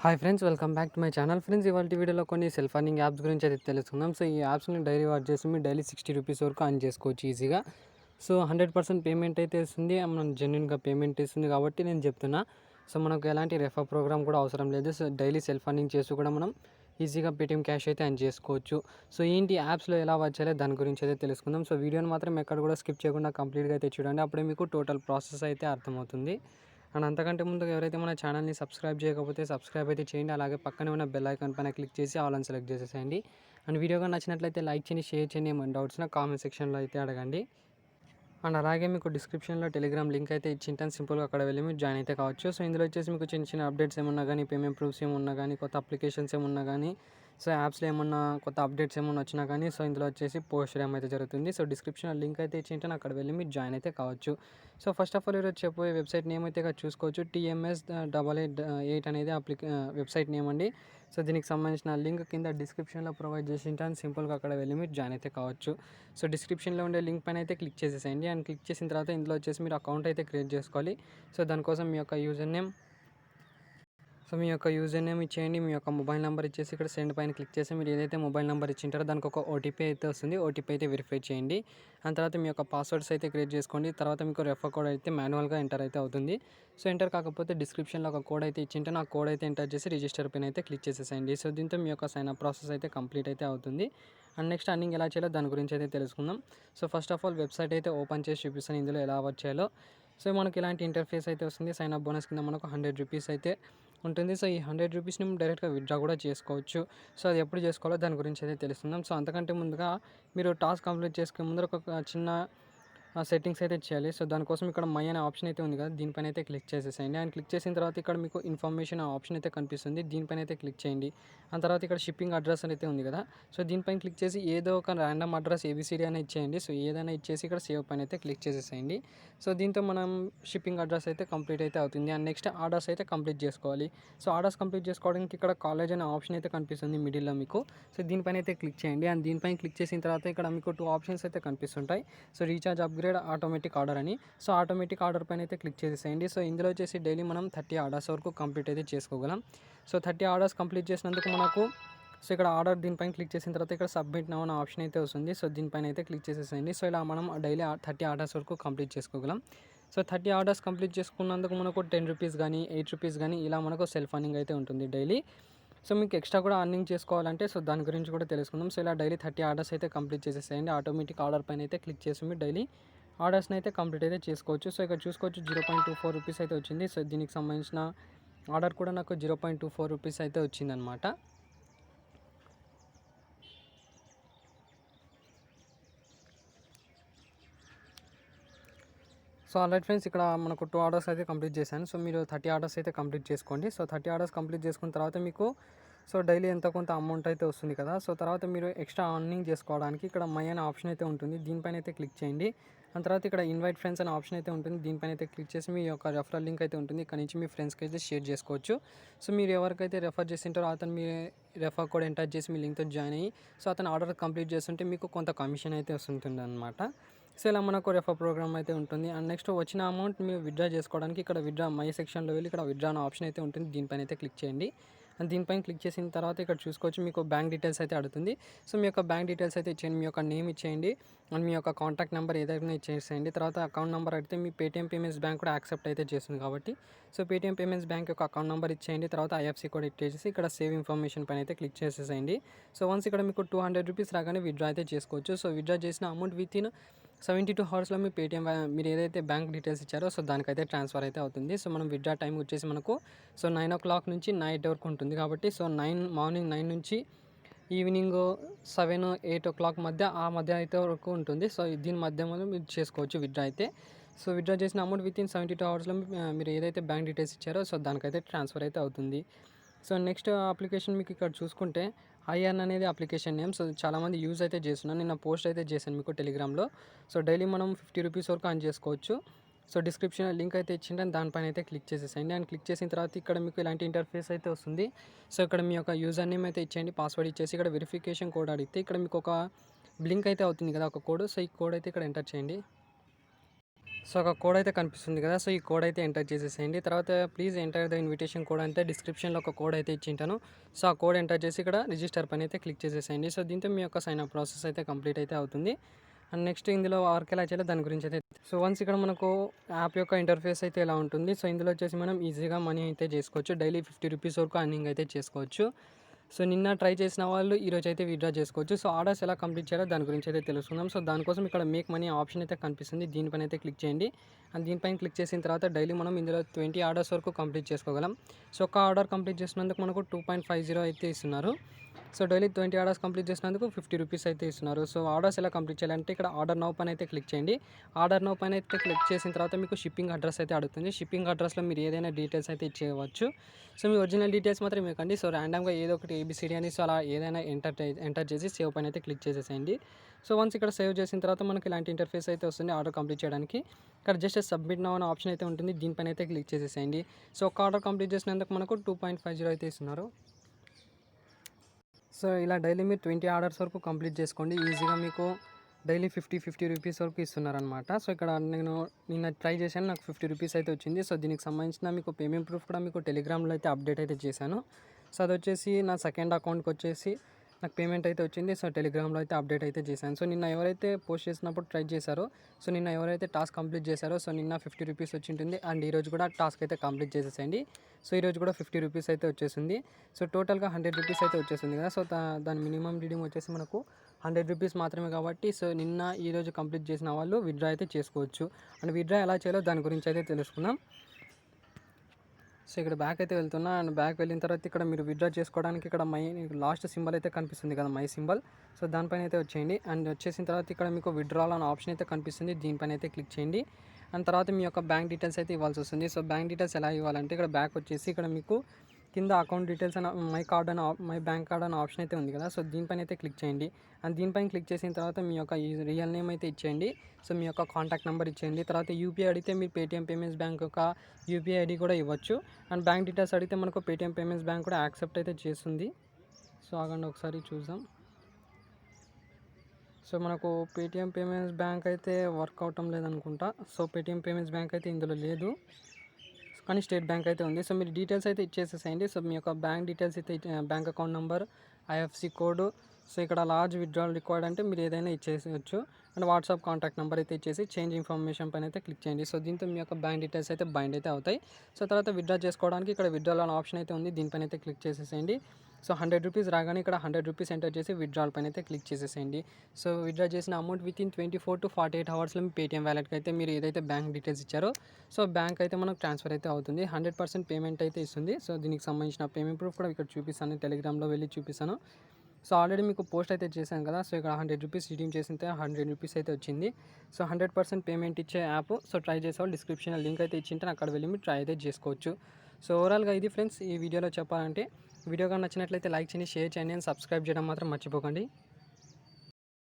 Hi friends, welcome back to my channel. Friends, ఇవాళ వీడియోలో కొన్ని సెల్ఫ్ అర్నింగ్ యాప్స్ గురించి అయితే తెలుసుకుందాం. సో ఈ యాప్స్ని డైలీ వాచ్ చేసి మీరు డైలీ 60 రూపీస్ వరకు అర్న్ చేసుకోవచ్చు ఈజీగా. సో 100% పేమెంట్ అయితే ఇస్తుంది, మనం జెన్యున్గా పేమెంట్ ఇస్తుంది కాబట్టి నేను చెప్తున్నా. సో మనకు ఎలాంటి రెఫర్ ప్రోగ్రామ్ కూడా అవసరం లేదు. సో డైలీ సెల్ఫ్ అర్నింగ్ చేసి కూడా మనం ఈజీగా పేటీఎం క్యాష్ అయితే అర్న్ చేసుకోవచ్చు. సో ఏంటి యాప్స్లో ఎలా వాచ్ చేయాలో దాని గురించి అయితే తెలుసుకుందాం. సో వీడియోని మాత్రం ఎక్కడ కూడా స్కిప్ చేయకుండా కంప్లీట్గా అయితే చూడండి, అప్పుడే మీకు టోటల్ ప్రాసెస్ అయితే అర్థమవుతుంది. అండ్ అంతకంటే ముందుగా ఎవరైతే మన ఛానల్ని సబ్స్క్రైబ్ చేయకపోతే సబ్స్క్రైబ్ అయితే చేయండి. అలాగే పక్కనే ఉన్న బెల్ ఐకాన్ పైన క్లిక్ చేసి ఆల్ అని సెలెక్ట్ చేసేసేయండి. అండ్ వీడియోగా నచ్చినట్లయితే లైక్ చేయండి, షేర్ చేయండి. ఏమైనా డౌట్స్నా కామెంట్ సెక్షన్లో అయితే అడగండి. అండ్ అలాగే మీకు డిస్క్రిప్షన్లో టెలిగ్రామ్ లింక్ అయితే ఇచ్చింటాను, సింపుల్గా అక్కడ వెళ్ళి మీరు జాయిన్ అయితే కావచ్చు. సో ఇందులో వచ్చేసి మీకు చిన్న చిన్న అప్డేట్స్ ఏమన్నా కానీ, పేమెంట్ ప్రూఫ్స్ ఏమన్నా కానీ, కొత్త అప్లికేషన్స్ ఏమన్నా కానీ, సో యాప్స్లో ఏమన్నా కొత్త అప్డేట్స్ ఏమన్నా వచ్చినా కానీ, సో ఇందులో వచ్చేసి పోస్ట్ చేయడం అయితే జరుగుతుంది. సో డిస్క్రిప్షన్లో లింక్ అయితే ఇచ్చింటాను, అక్కడ వెళ్ళి మీరు జాయిన్ అయితే కావచ్చు. సో ఫస్ట్ ఆఫ్ ఆల్ ఈరోజు చెప్పే వెబ్సైట్ నేమ్ అయితే చూసుకోవచ్చు. TMS 888 అనేది వెబ్సైట్ నేమ్ అండి. సో దీనికి సంబంధించిన లింక్ కింద డిస్క్రిప్షన్లో ప్రొవైడ్ చేసి ఉంటాను, సింపుల్గా అక్కడ వెళ్ళి మీరు జాయిన్ అయితే కావచ్చు. సో డిస్క్రిప్షన్లో ఉండే లింక్ పైన అయితే క్లిక్ చేసేసేయండి. అండ్ క్లిక్ చేసిన తర్వాత ఇందులో వచ్చేసి మీరు అకౌంట్ అయితే క్రియేట్ చేసుకోవాలి. సో దానికోసం మీ యొక్క యూజర్ నేమ్ ఇచ్చేయండి. మీ యొక్క మొబైల్ నెంబర్ ఇచ్చేసి ఇక్కడ సెండ్ పైన క్లిక్ చేసి మీరు ఏదైతే మొబైల్ నెంబర్ ఇచ్చింటారో దానికి ఒక ఓటీపీ అయితే వస్తుంది. ఓటీపీ అయితే వెరిఫై చేయండి. ఆ తర్వాత మీ యొక్క పాస్వర్డ్స్ అయితే క్రియేట్ చేసుకోండి. తర్వాత మీకు రెఫర్ కోడ్ అయితే మాన్యువల్గా ఎంటర్ అయితే అవుతుంది. సో ఎంటర్ కాకపోతే డిస్క్రిప్షన్లో ఒక కోడ్ అయితే ఇచ్చింటే ఆ కోడ్ అయితే ఎంటర్ చేసి రిజిస్టర్ పైన అయితే క్లిక్ చేసేసేయండి. సో దీంతో మీ యొక్క సైన్ అప్ ప్రాసెస్ అయితే కంప్లీట్ అయితే అవుతుంది. అండ్ నెక్స్ట్ అర్నింగ్ ఎలా చేయాలో దాని గురించి అయితే తెలుసుకుందాం. So first of all website అయితే ఓపెన్ చేసి చూపిస్తాను ఇందులో ఎలా వచ్చేయాలో. సో మనకి ఇలాంటి ఇంటర్ఫేస్ అయితే వస్తుంది. సైన్ అప్ బోనస్ కింద మనకు 100 రూపీస్ అయితే ఉంటుంది. సో ఈ 100 రూపీస్ని డైరెక్ట్గా విత్డ్రా కూడా చేసుకోవచ్చు. సో అది ఎప్పుడు చేసుకోవాలో దాని గురించి అయితే తెలుసుకుందాం. సో అంతకంటే ముందుగా మీరు టాస్క్ కంప్లీట్ చేసుకునే ముందర ఒక చిన్న సెట్టింగ్స్ అయితే చేయాలి. సో దానికోసం ఇక్కడ మై అనే ఆప్షన్ అయితే ఉంది కదా, దీనిపైన అయితే క్లిక్ చేసేసేయండి. అండ్ క్లిక్ చేసిన తర్వాత ఇక్కడ మీకు ఇన్ఫర్మేషన్ ఆప్షన్ అయితే కనిపిస్తుంది, దీనిపైన అయితే క్లిక్ చేయండి. ఆ తర్వాత ఇక్కడ షిప్పింగ్ అడ్రస్ అయితే ఉంది కదా, సో దీనిపైన క్లిక్ చేసి ఏదో ఒక ర్యాండమ్ అడ్రస్ ABCD అని ఇచ్చేయండి. సో ఏదైనా ఇచ్చేసి ఇక్కడ సేవ్ పైన అయితే క్లిక్ చేసేసేయండి. సో దీంతో మనం షిప్పింగ్ అడ్రస్ అయితే కంప్లీట్ అయితే అవుతుంది. అండ్ నెక్స్ట్ ఆర్డర్స్ అయితే కంప్లీట్ చేసుకోవాలి. సో ఆర్డర్స్ కంప్లీట్ చేసుకోవడానికి ఇక్కడ కాలేజ్ అనే ఆప్షన్ అయితే కనిపిస్తుంది మిడిల్లో మీకు. సో దీనిపైన అయితే క్లిక్ చేయండి. అండ్ దీనిపైన క్లిక్ చేసిన తర్వాత ఇక్కడ మీకు 2 ఆప్షన్స్ అయితే కనిపిస్తుంటాయి. So recharge upgrade automatic order అని. సో ఆటోమేటిక్ ఆర్డర్ పైన అయితే క్లిక్ చేసేయండి. సో ఇందులో వచ్చేసి డైలీ మనం 30 ఆర్డర్స్ వరకు కంప్లీట్ అయితే చేసుకోగలం. సో 30 ఆర్డర్స్ కంప్లీట్ చేసినందుకు మనకు సో ఇక్కడ ఆర్డర్ దీనిపైన క్లిక్ చేసిన తర్వాత ఇక్కడ సబ్మిట్ నౌ అనే ఆప్షన్ అయితే వస్తుంది. సో దీనిపైన అయితే క్లిక్ చేసేసేయండి. సో ఇలా మనం డైలీ 30 ఆర్డర్స్ వరకు కంప్లీట్ చేసుకోగలం. సో 30 ఆర్డర్స్ కంప్లీట్ చేసుకున్నందుకు మనకు 10 రూపీస్ కానీ 8 రూపీస్ కానీ ఇలా మనకు సెల్ఫ్ అర్నింగ్ అయితే ఉంటుంది డైలీ. సో మీకు ఎక్స్ట్రా కూడా అర్నింగ్ చేసుకోవాలంటే సో దాని గురించి కూడా తెలుసుకుందాం. సో ఇలా డైలీ 30 ఆర్డర్స్ అయితే కంప్లీట్ చేసేసేయండి. ఆటోమేటిక్ ఆర్డర్ పైన అయితే క్లిక్ చేసి మీరు డైలీ ఆర్డర్స్ని అయితే కంప్లీట్ అయితే చేసుకోవచ్చు. సో ఇక్కడ చూసుకోవచ్చు 0.24 రూపీస్ అయితే వచ్చింది. సో దీనికి సంబంధించిన ఆర్డర్ కూడా నాకు 0.24 రూపీస్ అయితే వచ్చిందనమాట. సో ఆల్రైట్ ఫ్రెండ్స్, ఇక్కడ మనకు 2 ఆర్డర్స్ అయితే కంప్లీట్ చేశాను. సో మీరు 30 ఆర్డర్స్ అయితే కంప్లీట్ చేసుకోండి. సో 30 ఆర్డర్స్ కంప్లీట్ చేసుకున్న తర్వాత మీకు సో డైలీ ఎంతో కొంత అమౌంట్ అయితే వస్తుంది కదా. సో తర్వాత మీరు ఎక్స్ట్రా అర్నింగ్ చేసుకోవడానికి ఇక్కడ మై అనే ఆప్షన్ అయితే ఉంటుంది, దీనిపైన అయితే క్లిక్ చేయండి. ఆ తర్వాత ఇక్కడ ఇన్వైట్ ఫ్రెండ్స్ అనే ఆప్షన్ అయితే ఉంటుంది, దీనిపైన అయితే క్లిక్ చేసి మీ యొక్క రెఫరల్ లింక్ అయితే ఉంటుంది, ఇక్కడ నుంచి మీ ఫ్రెండ్స్కి అయితే షేర్ చేసుకోవచ్చు. సో మీరు ఎవరికైతే రెఫర్ చేసింటారో అతను మీ రెఫర్ కోడ్ ఎంటర్ చేసి మీ లింక్తో జాయిన్ అయ్యి సో అతను ఆర్డర్ కంప్లీట్ చేస్తుంటే మీకు కొంత కమిషన్ అయితే వస్తుంటుంది అనమాట. సో ఇలా మనకు రెఫర్ ప్రోగ్రామ్ అయితే ఉంటుంది. అండ్ నెక్స్ట్ వచ్చిన అమౌంట్ మీరు విత్డ్రా చేసుకోవడానికి ఇక్కడ విత్డ్రా మై సెక్షన్లో వెళ్ళి ఇక్కడ విత్డ్రా అనే ఆప్షన్ అయితే ఉంటుంది, దీనిపైన అయితే క్లిక్ చేయండి. అండ్ దీనిపైన క్లిక్ చేసిన తర్వాత ఇక్కడ చూసుకోవచ్చు మీకు బ్యాంక్ డీటెయిల్స్ అయితే అడుగుతుంది. సో మీ యొక్క బ్యాంక్ డీటెయిల్స్ అయితే ఇచ్చేయండి, మీ యొక్క నేమ్ ఇచ్చేయండి అండ్ మీ యొక్క కాంటాక్ట్ నెంబర్ ఏదైనా ఇచ్చేసేయండి. తర్వాత అకౌంట్ నెంబర్ అడిగితే మీ పేటీఎం పేమెంట్స్ బ్యాంక్ కూడా యాక్సెప్ట్ అయితే చేస్తుంది కాబట్టి సో పేటీఎం పేమెంట్స్ బ్యాంక్ యొక్క అకౌంట్ నెంబర్ ఇచ్చేయండి. తర్వాత IFSC కోడ్ ఇచ్చేసి ఇక్కడ సేవ్ ఇన్ఫర్మేషన్ పైన అయితే క్లిక్ చేసేసేయండి. సో వన్స్ ఇక్కడ మీకు 200 రూపీస్ రాగానే విత్డ్రా అయితే చేసుకోవచ్చు. సో విత్డ్రా చేసిన అమౌంట్ వితిన్ 72 అవర్స్లో మీ పేటీఎం మీరు ఏదైతే బ్యాంక్ డీటెయిల్స్ ఇచ్చారో సో దానికైతే ట్రాన్స్ఫర్ అయితే అవుతుంది. సో మనం విత్డ్రా టైం వచ్చేసి మనకు సో 9 o'clock నుంచి నైట్ వరకు ఉంటుంది కాబట్టి సో మార్నింగ్ 9 నుంచి ఈవినింగ్ 7, 8 o'clock మధ్య అయితే వరకు ఉంటుంది. సో దీని మధ్యలో మీరు చేసుకోవచ్చు విత్డ్రా అయితే. సో విత్డ్రా చేసిన అమౌంట్ వితిన్ 72 అవర్స్లో మీరు ఏదైతే బ్యాంక్ డీటెయిల్స్ ఇచ్చారో సో దానికైతే ట్రాన్స్ఫర్ అయితే అవుతుంది. సో నెక్స్ట్ అప్లికేషన్ మీకు ఇక్కడ చూసుకుంటే ఐఎర్న్ అనేది అప్లికేషన్ నేమ్. సో చాలామంది యూజ్ అయితే చేస్తున్నాను, నిన్న పోస్ట్ అయితే చేశాను మీకు టెలిగ్రామ్లో. సో డైలీ మనం 50 రూపీస్ వరకు అర్న్ చేసుకోవచ్చు. సో డిస్క్రిప్షన్ లింక్ అయితే ఇచ్చింటే దానిపైన అయితే క్లిక్ చేసేసేయండి. అండ్ క్లిక్ చేసిన తర్వాత ఇక్కడ మీకు ఇలాంటి ఇంటర్ఫేస్ అయితే వస్తుంది. సో ఇక్కడ మీ యొక్క యూజర్ నేమ్ అయితే ఇచ్చేయండి, పాస్వర్డ్ ఇచ్చేసి ఇక్కడ వెరిఫికేషన్ కోడ్ అడిగితే ఇక్కడ మీకు ఒక బ్లింక్ అయితే అవుతుంది కదా ఒక కోడ్. సో ఈ కోడ్ అయితే ఇక్కడ ఎంటర్ చేయండి. సో ఒక కోడ్ అయితే కనిపిస్తుంది కదా, సో ఈ కోడ్ అయితే ఎంటర్ చేసేసేయండి. తర్వాత please enter the invitation code అంటే డిస్క్రిప్షన్లో ఒక కోడ్ అయితే ఇచ్చింటాను. సో ఆ కోడ్ ఎంటర్ చేసి ఇక్కడ రిజిస్టర్ పైన అయితే క్లిక్ చేసేసేయండి. సో దీంతో మీ యొక్క సైన్ అప్ ప్రాసెస్ అయితే కంప్లీట్ అయితే అవుతుంది. అండ్ నెక్స్ట్ ఇందులో వర్క్ ఎలా చేయాలో దాని గురించి అయితే సో వన్స్ ఇక్కడ మనకు యాప్ యొక్క ఇంటర్ఫేస్ అయితే ఎలా ఉంటుంది. సో ఇందులో వచ్చేసి మనం ఈజీగా మనీ అయితే చేసుకోవచ్చు. డైలీ 50 రూపీస్ వరకు అర్నింగ్ అయితే చేసుకోవచ్చు. సో నిన్న ట్రై చేసిన వాళ్ళు ఈరోజు అయితే విత్డ్రా చేసుకోవచ్చు. సో ఆర్డర్స్ ఎలా కంప్లీట్ చేయాలో దాని గురించి అయితే తెలుసుకుందాం. సో దానికోసం ఇక్కడ మేక్ మనీ ఆప్షన్ అయితే కనిపిస్తుంది, దీనిపైన అయితే క్లిక్ చేయండి. అండ్ దీనిపైన క్లిక్ చేసిన తర్వాత డైలీ మనం ఇందులో 20 ఆర్డర్స్ వరకు కంప్లీట్ చేసుకోగలం. సో ఒక ఆర్డర్ కంప్లీట్ చేసినందుకు మనకు 2.50 అయితే ఇస్తున్నారు. సో డైలీ 20 ఆర్డర్స్ కంప్లీట్ చేసినందుకు 50 రూపీస్ అయితే ఇస్తున్నారు. సో ఆర్డర్స్ ఎలా కంప్లీట్ చేయాలంటే ఇక్కడ ఆర్డర్ నౌ పైన అయితే క్లిక్ చేయండి. ఆర్డర్ నౌ పైన అయితే క్లిక్ చేసిన తర్వాత మీకు షిప్పింగ్ అడ్రస్ అయితే అడుగుతుంది. షిప్పింగ్ అడ్రస్లో మీరు ఏదైనా డీటెయిల్స్ అయితే ఇచ్చేయవచ్చు. సో మీ ఒరిజినల్ డీటెయిల్స్ మాత్రం ఇవ్వకండి. సో ర్యాండమ్గా ఏదో ఒకటి ఏబిసిడి అని సో అలా ఏదైనా ఎంటర్ చేసి సేవ్ పైన అయితే క్లిక్ చేసేసేయండి. సో వన్స్ ఇక్కడ సేవ్ చేసిన తర్వాత మనకి ఇలాంటి ఇంటర్ఫేస్ అయితే వస్తుంది ఆర్డర్ కంప్లీట్ చేయడానికి. ఇక్కడ జస్ట్ సబ్మిట్ నౌ అనే ఆప్షన్ అయితే ఉంటుంది, దీనిపైన అయితే క్లిక్ చేసేసేయండి. సో ఒక ఆర్డర్ కంప్లీట్ చేసినందుకు మనకు 2.50 అయితే ఇస్తున్నారు. సో ఇలా డైలీ మీరు 20 ఆర్డర్స్ వరకు కంప్లీట్ చేసుకోండి. ఈజీగా మీకు డైలీ 50 రూపీస్ వరకు ఇస్తున్నారనమాట. సో ఇక్కడ నేను నిన్న ట్రై చేశాను, నాకు 50 రూపీస్ అయితే వచ్చింది. సో దీనికి సంబంధించిన మీకు పేమెంట్ ప్రూఫ్ కూడా మీకు టెలిగ్రామ్లో అయితే అప్డేట్ అయితే చేశాను. సో అది వచ్చేసి నా సెకండ్ అకౌంట్కి వచ్చేసి నాకు పేమెంట్ అయితే వచ్చింది. సో టెలిగ్రామ్లో అయితే అప్డేట్ అయితే చేశాను. సో నిన్న ఎవరైతే పోస్ట్ చేసినప్పుడు ట్రై చేశారో, సో నిన్న ఎవరైతే టాస్క్ కంప్లీట్ చేశారో సో నిన్న 50 రూపీస్ వచ్చింటుంది. అండ్ ఈరోజు కూడా టాస్క్ అయితే కంప్లీట్ చేసేసేయండి. సో ఈరోజు కూడా 50 రూపీస్ అయితే వచ్చేసింది. సో టోటల్గా 100 రూపీస్ అయితే వచ్చేసింది కదా. సో దాని మినిమం రీడింగ్ వచ్చేసి మనకు 100 రూపీస్ మాత్రమే కాబట్టి సో నిన్న ఈరోజు కంప్లీట్ చేసిన వాళ్ళు విత్డ్రా అయితే చేసుకోవచ్చు. అండ్ విత్డ్రా ఎలా చేయాలో దాని గురించి అయితే తెలుసుకుందాం. సో ఇక్కడ బ్యాక్ అయితే వెళ్తున్నా. అండ్ బ్యాక్ వెళ్ళిన తర్వాత ఇక్కడ మీరు విత్డ్రా చేసుకోవడానికి ఇక్కడ లాస్ట్ సింబల్ అయితే కనిపిస్తుంది కదా, మై సింబల్. సో దానిపైన అయితే వచ్చేయండి. అండ్ వచ్చేసిన తర్వాత ఇక్కడ మీకు విత్డ్రాల్ అనే ఆప్షన్ అయితే కనిపిస్తుంది, దీనిపైన అయితే క్లిక్ చేయండి. అండ్ తర్వాత మీ యొక్క బ్యాంక్ డీటెయిల్స్ అయితే ఇవ్వాల్సి వస్తుంది. సో బ్యాంక్ డీటెయిల్స్ ఎలా ఇవ్వాలంటే ఇక్కడ బ్యాక్ వచ్చేసి ఇక్కడ మీకు కింద అకౌంట్ డీటెయిల్స్ అని మై బ్యాంక్ కార్డ్ అనే ఆప్షన్ అయితే ఉంది కదా. సో దీనిపైన అయితే క్లిక్ చేయండి. అండ్ దీనిపైన క్లిక్ చేసిన తర్వాత మీ యొక్క రియల్ నేమ్ అయితే ఇచ్చేయండి. సో మీ యొక్క కాంటాక్ట్ నెంబర్ ఇచ్చేయండి. తర్వాత యూపీఐ అడిగితే మీరు పేటీఎం పేమెంట్స్ బ్యాంక్ యొక్క యూపీఐ ఐడి కూడా ఇవ్వచ్చు. అండ్ బ్యాంక్ డీటెయిల్స్ అడిగితే మనకు పేటీఎం పేమెంట్స్ బ్యాంక్ కూడా యాక్సెప్ట్ అయితే చేస్తుంది. సో ఆగండి ఒకసారి చూద్దాం. సో మనకు పేటీఎం పేమెంట్స్ బ్యాంక్ అయితే వర్క్ అవటం లేదనుకుంటా. సో పేటీఎం పేమెంట్స్ బ్యాంక్ అయితే ఇందులో లేదు, కానీ స్టేట్ బ్యాంక్ అయితే ఉంది. సో మీరు డీటెయిల్స్ అయితే ఇచ్చేసేసేయండి. సో మీ యొక్క బ్యాంక్ డీటెయిల్స్ అయితే bank account number, IFC code, so ఇక్కడ లార్జ్ విత్డ్రాల్ రిక్వైర్డ్ అంటే మీరు ఏదైనా ఇచ్చేసేయచ్చు. అండ్ వాట్సాప్ కాంటాక్ట్ నెంబర్ అయితే ఇచ్చేసి చేంజ్ ఇన్ఫర్మేషన్ పైన అయితే క్లిక్ చేయండి. సో దీంతో మీ యొక్క బ్యాంక్ డీటెయిల్స్ అయితే బైండ్ అయితే అవుతాయి. సో తర్వాత విత్డ్రా చేసుకోవడానికి ఇక్కడ విత్డ్రాల్ అనే ఆప్షన్ అయితే ఉంది, దీనిపైన అయితే క్లిక్ చేసేసేయండి. సో 100 రూపీస్ రాగానే ఇక్కడ 100 రూపీస్ ఎంటర్ చేసి విత్డ్రాల్ పైన అయితే క్లిక్ చేసేసేయండి. సో విత్డ్రా చేసిన అమౌంట్ వితిన్ 24 to 48 అవర్స్లో మీ పేటీఎం వ్యాలెట్కి అయితే మీరు ఏదైతే బ్యాంక్ డీటెయిల్స్ ఇచ్చారో సో బ్యాంక్ అయితే మనకు ట్రాన్స్ఫర్ అయితే అవుతుంది. 100% పేమెంట్ అయితే ఇస్తుంది. సో దీనికి సంబంధించిన పేమెంట్ ప్రూఫ్ కూడా ఇక్కడ చూపిస్తాను, టెలిగ్రామ్లో వెళ్ళి చూపిస్తాను. సో ఆల్రెడీ మీకు పోస్ట్ అయితే చేశాను కదా. సో ఇక్కడ 100 రూపీస్ రిడీమ్ చేసింటే 100 రూపీస్ అయితే వచ్చింది. సో 100% పేమెంట్ ఇచ్చే యాప్. సో ట్రై చేసేవాళ్ళు డిస్క్రిప్షన్లో లింక్ అయితే ఇచ్చింటే అక్కడ వెళ్ళి మీరు ట్రై అయితే చేసుకోవచ్చు. సో ఓవరాల్గా ఇది ఫ్రెండ్స్ ఈ వీడియోలో చెప్పాలంటే. వీడియో కానీ నచ్చినట్లయితే లైక్ చేయండి, షేర్ చేయండి అండ్ సబ్స్క్రైబ్ చేయడం మాత్రం మర్చిపోకండి.